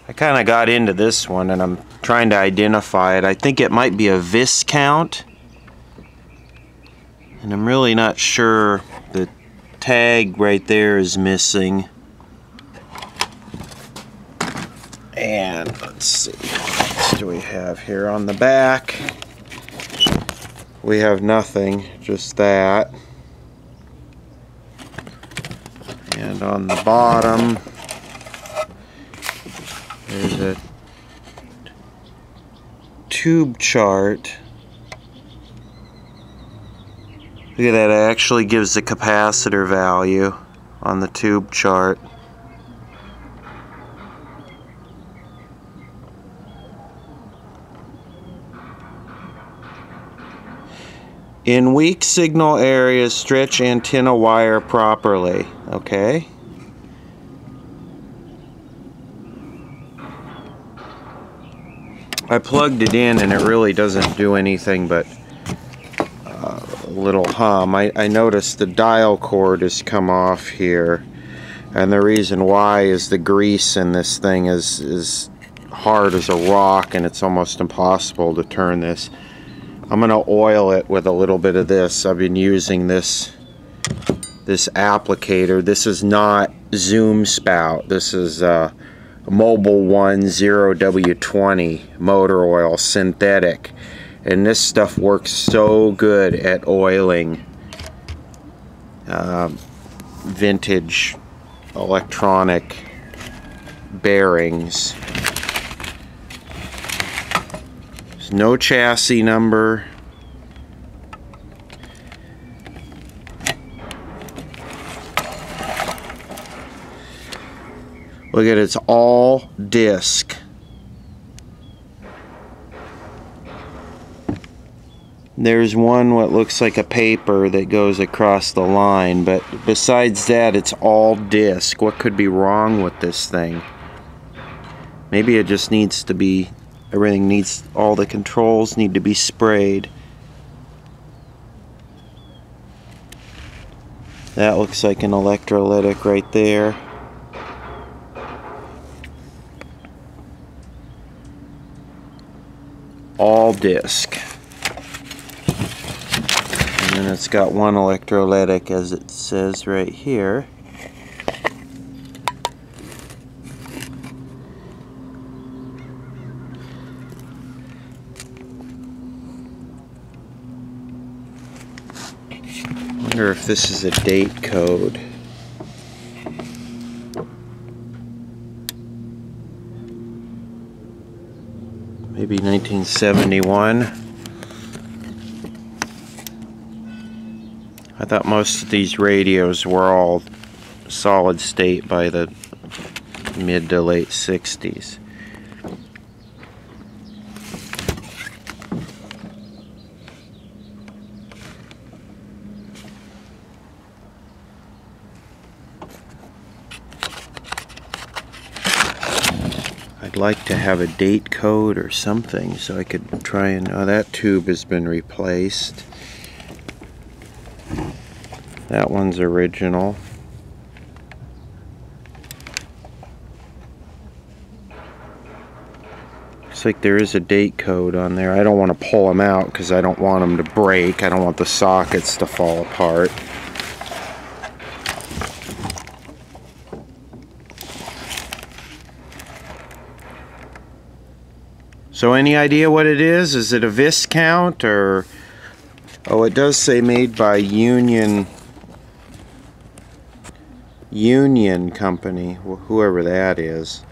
I kind of got into this one and I'm trying to identify it. I think it might be a viscount. And I'm really not sure. The tag right there is missing. And let's see, what else do we have here on the back? We have nothing, just that. And on the bottom, there's a tube chart. Look at that, it actually gives the capacitor value on the tube chart. In weak signal areas, stretch antenna wire properly. Okay. I plugged it in and it really doesn't do anything but a little hum. I noticed the dial cord has come off here, and the reason why is the grease in this thing is hard as a rock and it's almost impossible to turn this. I'm going to oil it with a little bit of this. I've been using this applicator. This is not Zoom Spout. This is Mobile One 0W20 motor oil synthetic. And this stuff works so good at oiling vintage electronic bearings. There's no chassis number. Look at it, it's all disc. There's one what looks like a paper that goes across the line, but besides that it's all disc. What could be wrong with this thing? Maybe it just needs to be, everything needs, all the controls need to be sprayed. That looks like an electrolytic right there. All disc. And it's got one electrolytic, as it says right here. I wonder if this is a date code. Maybe 1971. I thought most of these radios were all solid state by the mid to late 60s. I'd like to have a date code or something so I could try and... Oh, that tube has been replaced. That one's original. Looks like there is a date code on there. I don't want to pull them out because I don't want them to break. I don't want the sockets to fall apart. So any idea what it is? Is it a viscount or... Oh, it does say made by Union Company, whoever that is.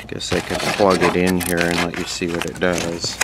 Guess I could plug it in here and let you see what it does.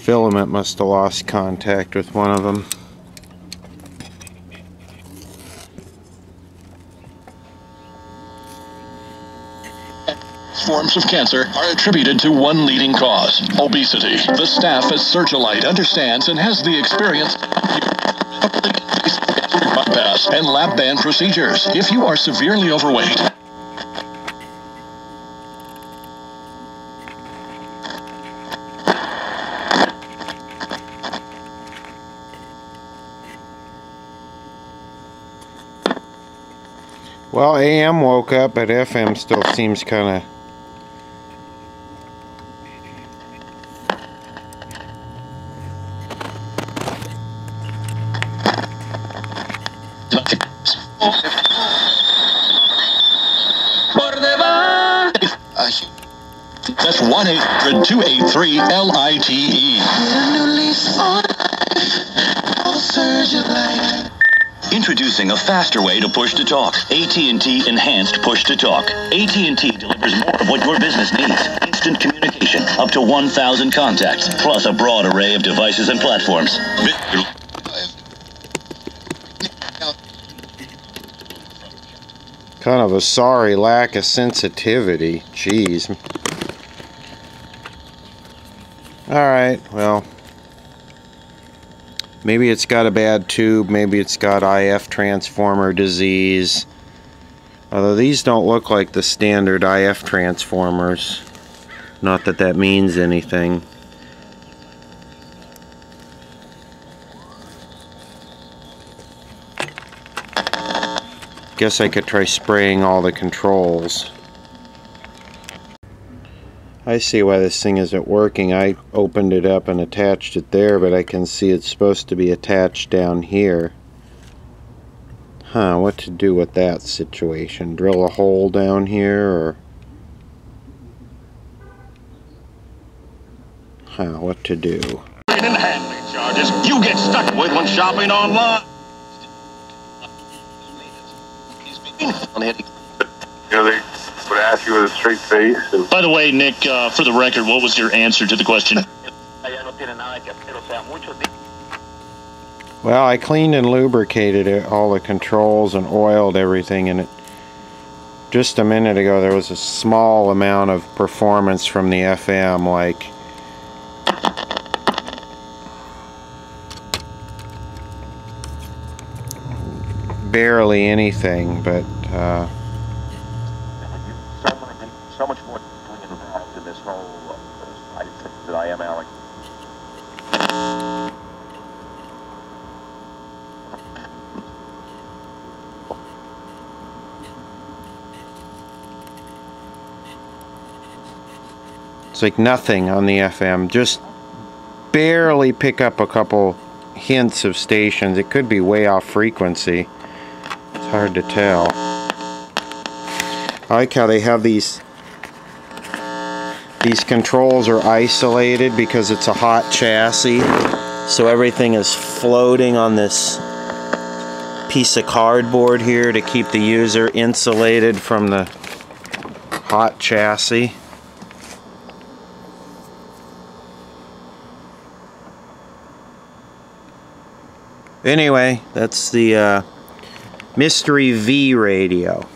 Filament must have lost contact with one of them. Forms of cancer are attributed to one leading cause: obesity. The staff at Searchlight understands and has the experience bypass and lap band procedures. If you are severely overweight, well, AM woke up, but FM still seems kind of... that's 1-800-283-LITE. Introducing a faster way to push to talk. AT&T Enhanced Push to Talk. AT&T delivers more of what your business needs. Instant communication, up to 1,000 contacts, plus a broad array of devices and platforms. Kind of a sorry lack of sensitivity. Jeez. Alright, well, maybe it's got a bad tube, maybe it's got IF transformer disease. Although these don't look like the standard IF transformers. Not that that means anything. Guess I could try spraying all the controls. I see why this thing isn't working. I opened it up and attached it there, but I can see it's supposed to be attached down here. Huh, what to do with that situation? Drill a hole down here, or... Huh, what to do? And handling charges you get stuck with when shopping online. You know, they would ask you with a straight face. And By the way, Nick, for the record, what was your answer to the question? Well, I cleaned and lubricated it, all the controls, and oiled everything, and just a minute ago there was a small amount of performance from the FM, like barely anything, but so much more involved in this whole I think that I am, Alex. it's like nothing on the FM. Just barely pick up a couple hints of stations. It could be way off frequency. It's hard to tell. I like how they have these controls are isolated because it's a hot chassis, so everything is floating on this piece of cardboard here to keep the user insulated from the hot chassis. Anyway, that's the Mystery V radio.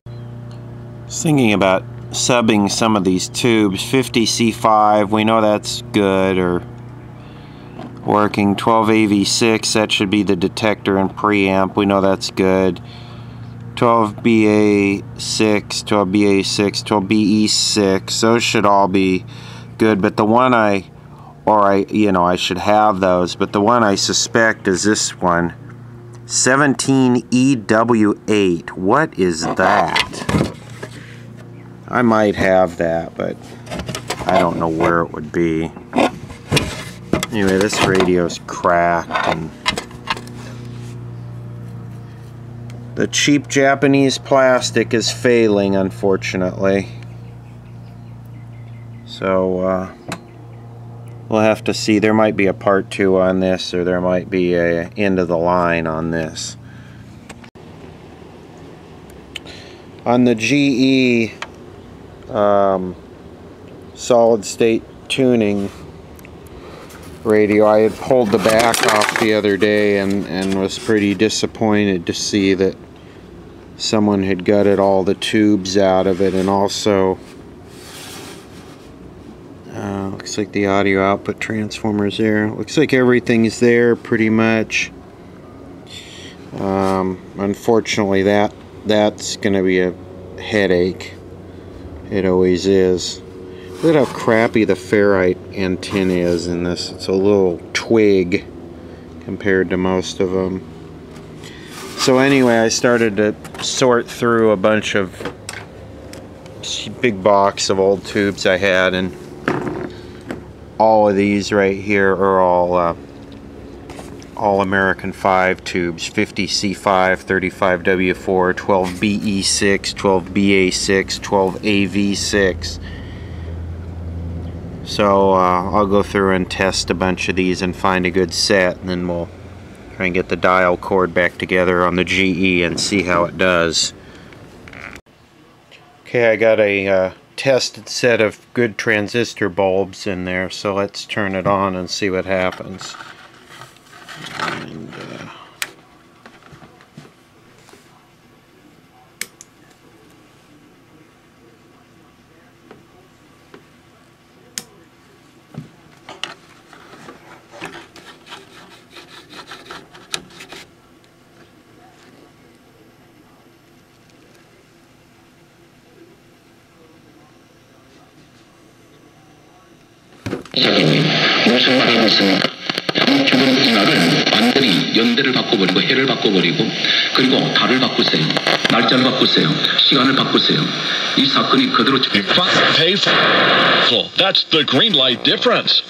I was thinking about subbing some of these tubes. 50C5, we know that's good, or working. 12AV6, that should be the detector and preamp, we know that's good. 12BA6, 12BA6, 12BE6, those should all be good, but the one I should have those, but the one I suspect is this one, 17EW8. What is that? I might have that, but I don't know where it would be. Anyway, this radio's cracked, and the cheap Japanese plastic is failing, unfortunately. So, we'll have to see. There might be a part 2 on this, or there might be a end of the line on this. On the GE solid state tuning, radio. I had pulled the back off the other day and was pretty disappointed to see that someone had gutted all the tubes out of it, and also looks like the audio output transformer's there. Looks like everything's there pretty much. Unfortunately that's gonna be a headache. It always is. Look at how crappy the ferrite antenna is in this. It's a little twig compared to most of them. So anyway, I started to sort through a bunch of big box of old tubes I had, and all of these right here are all American 5 tubes, 50C5, 35W4, 12BE6, 12BA6, 12AV6. So I'll go through and test a bunch of these and find a good set, and then we'll try and get the dial cord back together on the GE and see how it does. Okay, I got a tested set of good transistor bulbs in there, so let's turn it on and see what happens. And, 무슨 말이겠습니까? 죽은 생활을 완전히 연대를 바꿔버리고 해를 바꿔버리고 그리고 달을 바꾸세요. 날짜를 바꾸세요. 시간을 바꾸세요. 이 사건이 그대로 Pay for. That's the green light difference.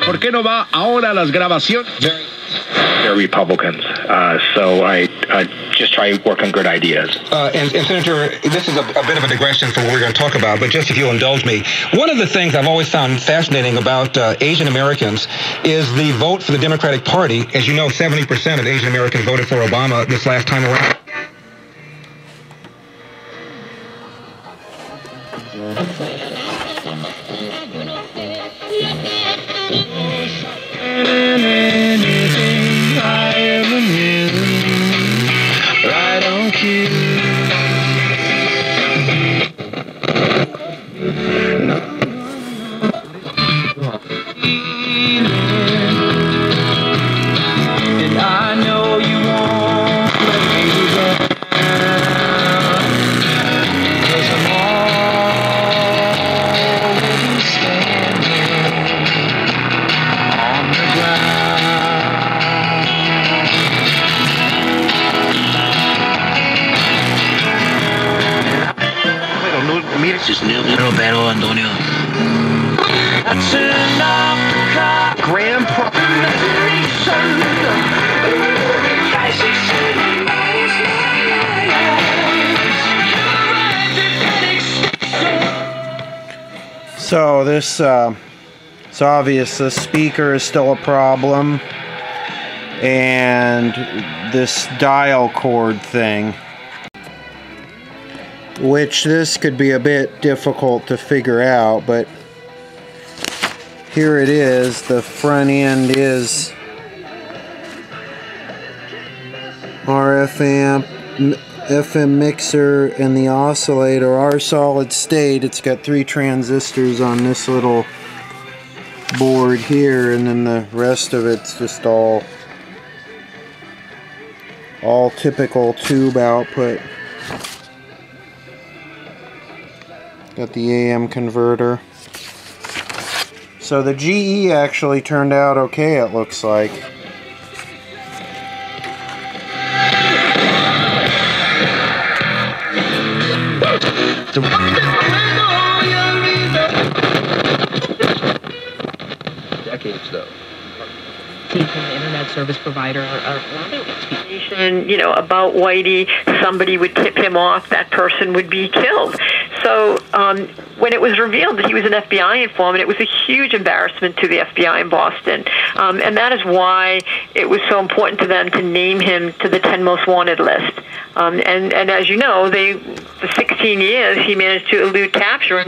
¿Por qué no va ahora a las grabaciones? They're Republicans, so I just try to work on good ideas. And Senator, this is a bit of a digression from what we're going to talk about, but just if you'll indulge me, one of the things I've always found fascinating about Asian Americans is the vote for the Democratic Party. As you know, 70% of Asian Americans voted for Obama this last time around. Pero Antonio. So this, it's obvious the speaker is still a problem, and this dial cord thing, which this could be a bit difficult to figure out, but here it is. The front end is RF amp, FM mixer, and the oscillator are solid state. It's got 3 transistors on this little board here, and then the rest of it's just all typical tube output. Got the AM converter. So the GE actually turned out okay, it looks like. Decades, though. From the internet service provider, about Whitey, somebody would tip him off, that person would be killed. So when it was revealed that he was an FBI informant, it was a huge embarrassment to the FBI in Boston. And that is why it was so important to them to name him to the 10 most wanted list. And as you know, for 16 years, he managed to elude capture.